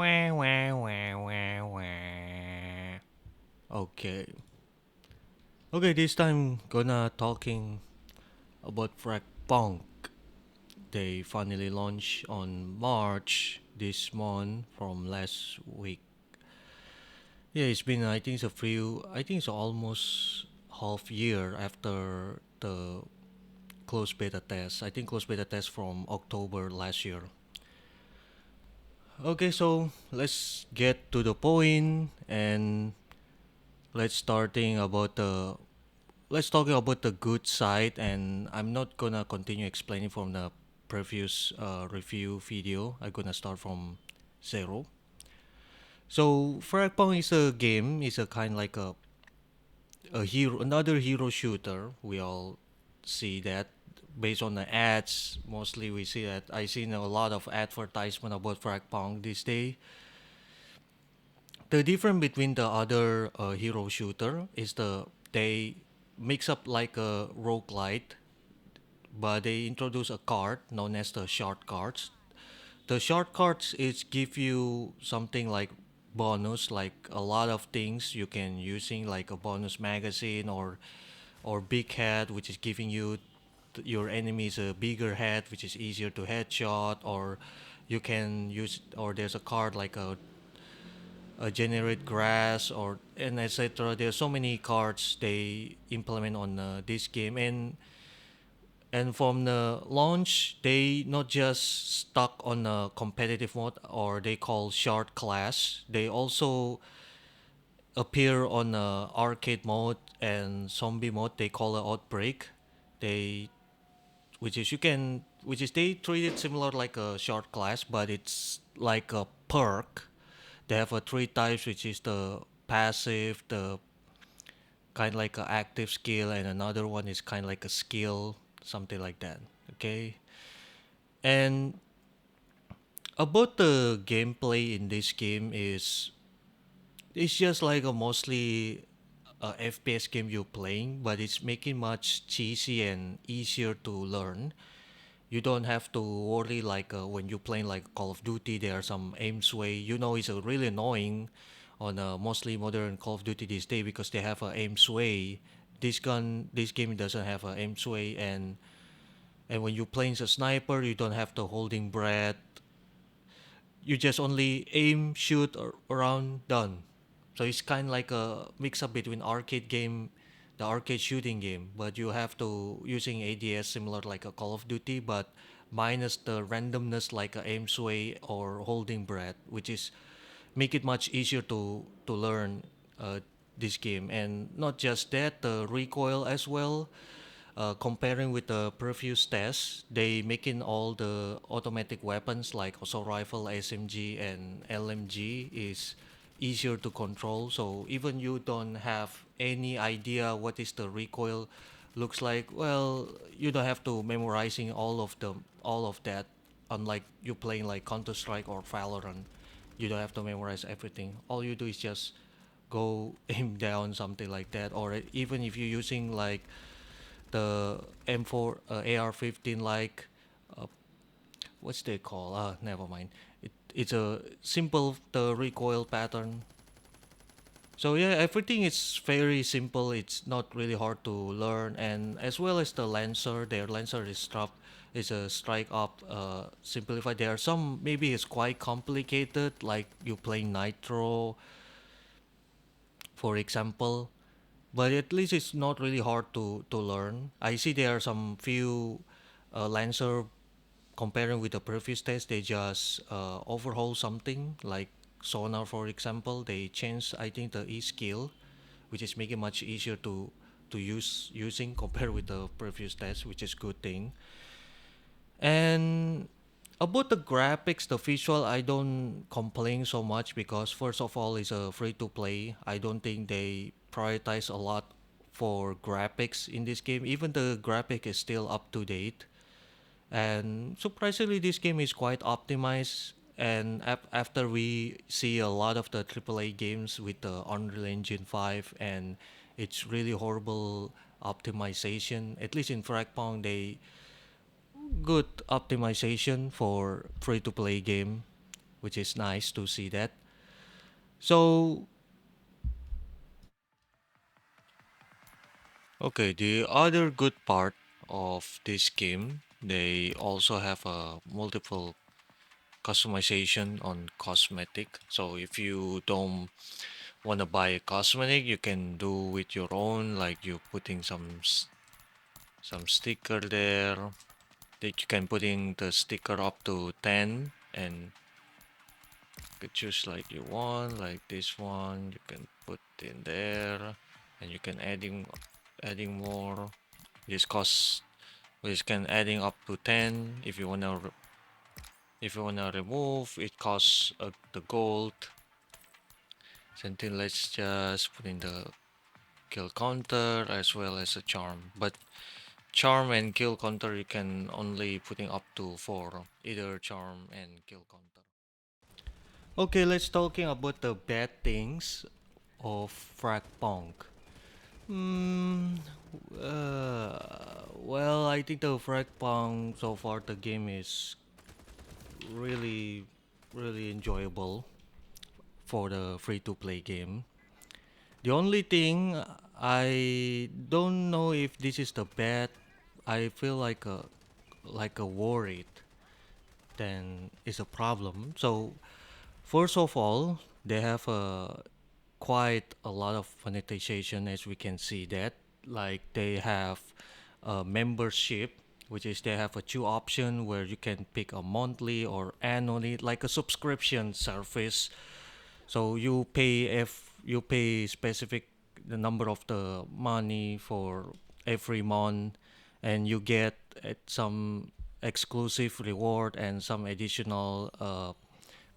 Wah, wah, wah, wah, wah. Okay. Okay, this time gonna talking about FragPunk. They finally launched on March this month from last week. Yeah, it's been I think it's almost half year after the closed beta test. I think closed beta test from October last year. Okay, so let's get to the point and let's starting about the let's talk about the good side, and I'm not gonna continue explaining from the previous review video. I'm gonna start from zero. So Fragpunk is a game, is a kind like a hero, another hero shooter. We all see that based on the ads. Mostly we see that I seen a lot of advertisement about Fragpunk this day. The difference between the other hero shooter is they mix up like a roguelite, but they introduce a card known as the short cards. The short cards is give you something like bonus, like a lot of things you can using like a bonus magazine or big head, which is giving you your enemies a bigger head, which is easier to headshot, or you can use or there's a card like a generate grass or and etc. There's so many cards they implement on this game, and from the launch, they not just stuck on a competitive mode or they call short class. They also appear on arcade mode and zombie mode. They call it outbreak. They which is they treat it similar like a short class, but it's like a perk. They have a three types, which is the passive, the kind of like a active skill, and another one is kind of like a skill, something like that. Okay, and about the gameplay in this game is it's just like a mostly FPS game you're playing, but it's making much cheesy and easier to learn. You don't have to worry like when you're playing like Call of Duty, there are some aim sway. You know, it's really annoying on mostly modern Call of Duty these days because they have a aim sway. This game doesn't have a aim sway, and when you're playing as a sniper, you don't have to holding breath. You just only aim, shoot, or around, done. So it's kind of like a mix up between arcade game, the arcade shooting game, but you have to using ADS similar like a Call of Duty, but minus the randomness like a aim sway or holding breath, which is make it much easier to learn this game. And not just that, the recoil as well. Comparing with the previous tests, they making all the automatic weapons like assault rifle, SMG, and LMG is easier to control. So even you don't have any idea what is the recoil looks like, well, you don't have to memorizing all of that. Unlike you playing like Counter Strike or Valorant, you don't have to memorize everything. All you do is just go aim down something like that, or even if you're using like the M4 AR-15 like uh, what's they call? Never mind. It's a simple the recoil pattern. So yeah, everything is very simple. It's not really hard to learn, and as well as the Lancer, their Lancer is a strike up simplified. There are some maybe it's quite complicated, like you playing Nitro, for example. But at least it's not really hard to learn. I see there are some few Lancer comparing with the previous test. They just overhaul something like sonar, for example. They changed I think the E skill, which is making much easier to using compared with the previous test, which is good thing. And about the graphics, the visual, I don't complain so much because first of all, it's a free to play. I don't think they prioritize a lot for graphics in this game. Even the graphic is still up to date, and surprisingly, this game is quite optimized. And after we see a lot of the AAA games with the Unreal Engine 5, and it's really horrible optimization. At least in Fragpunk, they good optimization for free to play game. which is nice to see that. So, okay, the other good part of this game, they also have a multiple customization on cosmetic. So if you don't want to buy a cosmetic, you can do with your own, like you putting some sticker there. That you can put in the sticker up to 10 and you could choose like you want, like this one, you can put in there and you can adding more. This costs which can adding up to 10. If you wanna remove, it costs the gold. Something, let's just put in the kill counter as well as a charm. But charm and kill counter you can only putting up to 4, either charm and kill counter. Okay, let's talking about the bad things of FragPunk. Hmm. Well, I think the FragPunk so far the game is really, really enjoyable for the free-to-play game. The only thing I don't know if this is the bad. I feel like a worried. Then is a problem. So first of all, they have quite a lot of monetization as we can see that. Like they have a membership, which is they have a two option where you can pick a monthly or annually, like a subscription service. So you pay if you pay specific the number of the money for every month, and you get some exclusive reward and some additional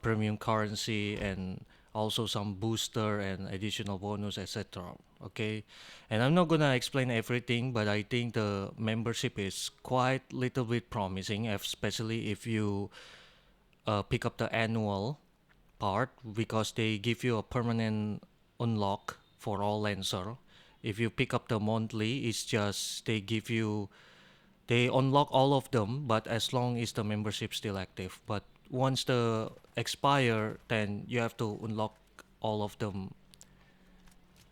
premium currency and also some booster and additional bonus, etc. Okay, and I'm not gonna explain everything, but I think the membership is quite little bit promising, especially if you pick up the annual part because they give you a permanent unlock for all Lancer. If you pick up the monthly, it's just they unlock all of them, but as long as the membership still active. But once the expire, then you have to unlock all of them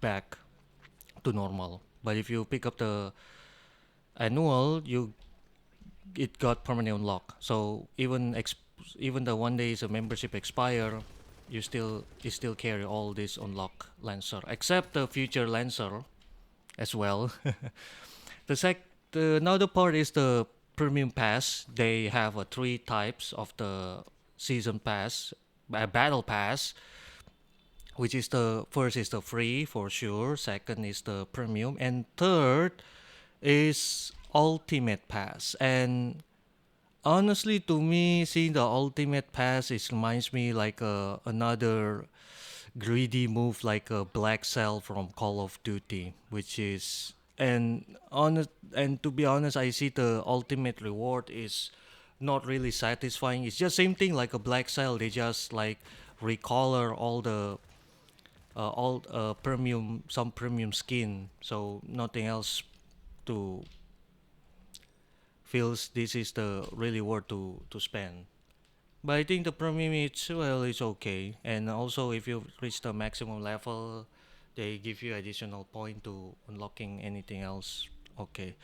back to normal. But if you pick up the annual, you it got permanent unlock. So even the one day is a membership expire, you still carry all this unlock Lancer, except the future Lancer as well. the sec the another part is the premium pass. They have three types of the season pass, battle pass, which is the first is the free for sure, second is the premium, and third is ultimate pass. And honestly, to me, seeing the ultimate pass, it reminds me like another greedy move, like a black cell from Call of Duty, which is and to be honest, I see the ultimate reward is not really satisfying. It's just same thing like a black cell. They just like recolor all premium some premium skin, so nothing else to feels this is the really worth to spend. But I think the premium it's well it's okay. And also if you reach the maximum level, they give you additional point to unlocking anything else. Okay.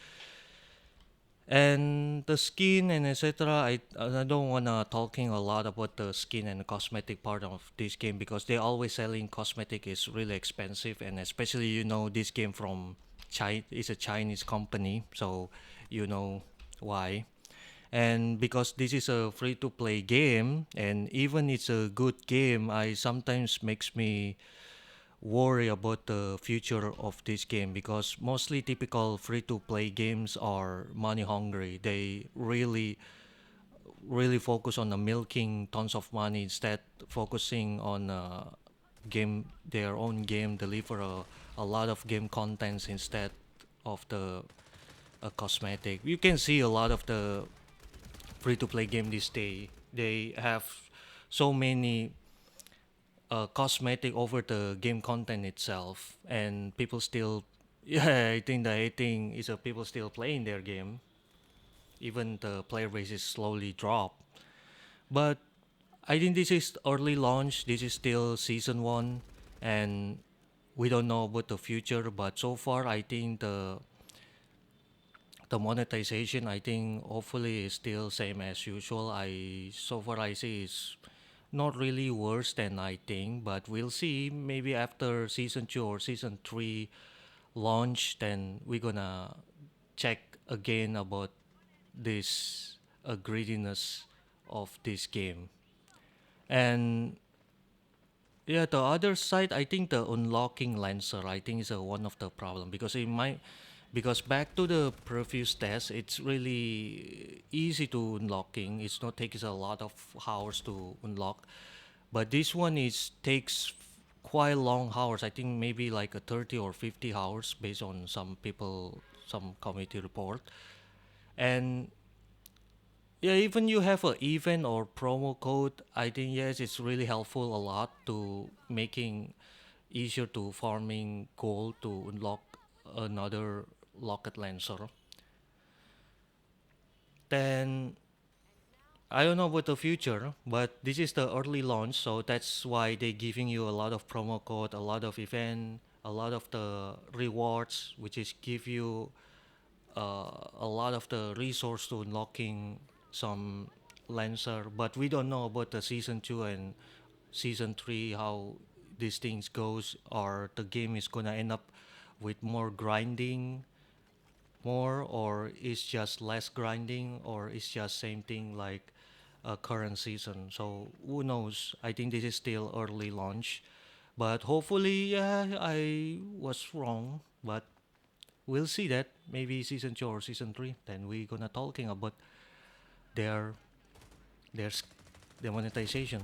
And the skin and etc. I don't wanna talking a lot about the skin and the cosmetic part of this game because they always selling cosmetic is really expensive, and especially this game from China is a Chinese company, so you know why. And because this is a free to play game and even it's a good game, I sometimes makes me worry about the future of this game because mostly typical free to play games are money hungry. They really focus on the milking tons of money instead focusing on game their own game deliver a lot of game contents instead of the cosmetic. You can see a lot of the free to play game this day. They have so many cosmetic over the game content itself, and people still, yeah, I think the hating is people still playing their game, even the player base is slowly drop. But I think this is early launch. This is still season one, and we don't know about the future. But so far, I think the monetization, I think hopefully is still same as usual. I so far I see is not really worse than I think, but we'll see. Maybe after season two or season three launch, then we're gonna check again about this greediness of this game. And yeah, the other side, I think the unlocking Lancer, I think is one of the problem because because back to the previous test, it's really easy to unlocking. It's not takes a lot of hours to unlock, but this one is takes quite long hours. I think maybe like a 30 or 50 hours based on some people, some committee report. And yeah, even you have a event or promo code, I think yes, it's really helpful a lot to making easier to farming gold to unlock another locket lancer. Then I don't know about the future, but this is the early launch, so that's why they giving you a lot of promo code, a lot of event, a lot of the rewards, which is give you a lot of the resource to unlocking some lancer. But we don't know about the season two and season three how these things goes, or the game is gonna end up with more grinding more, or it's just less grinding, or it's just same thing like current season. So who knows? I think this is still early launch, but hopefully, yeah, I was wrong. But we'll see that maybe season two or season three. Then we're gonna talking about their their s- their monetization.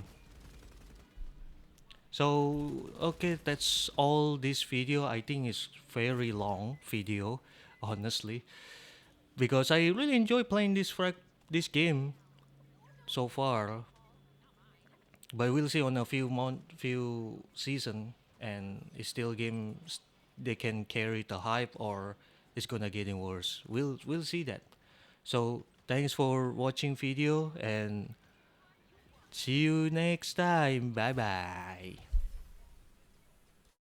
So okay, that's all this video. I think it's very long video, honestly, because I really enjoy playing this game so far. But we'll see on a few season, and it's still games they can carry the hype, or it's gonna getting worse. We'll see that. So thanks for watching video, and see you next time. Bye bye.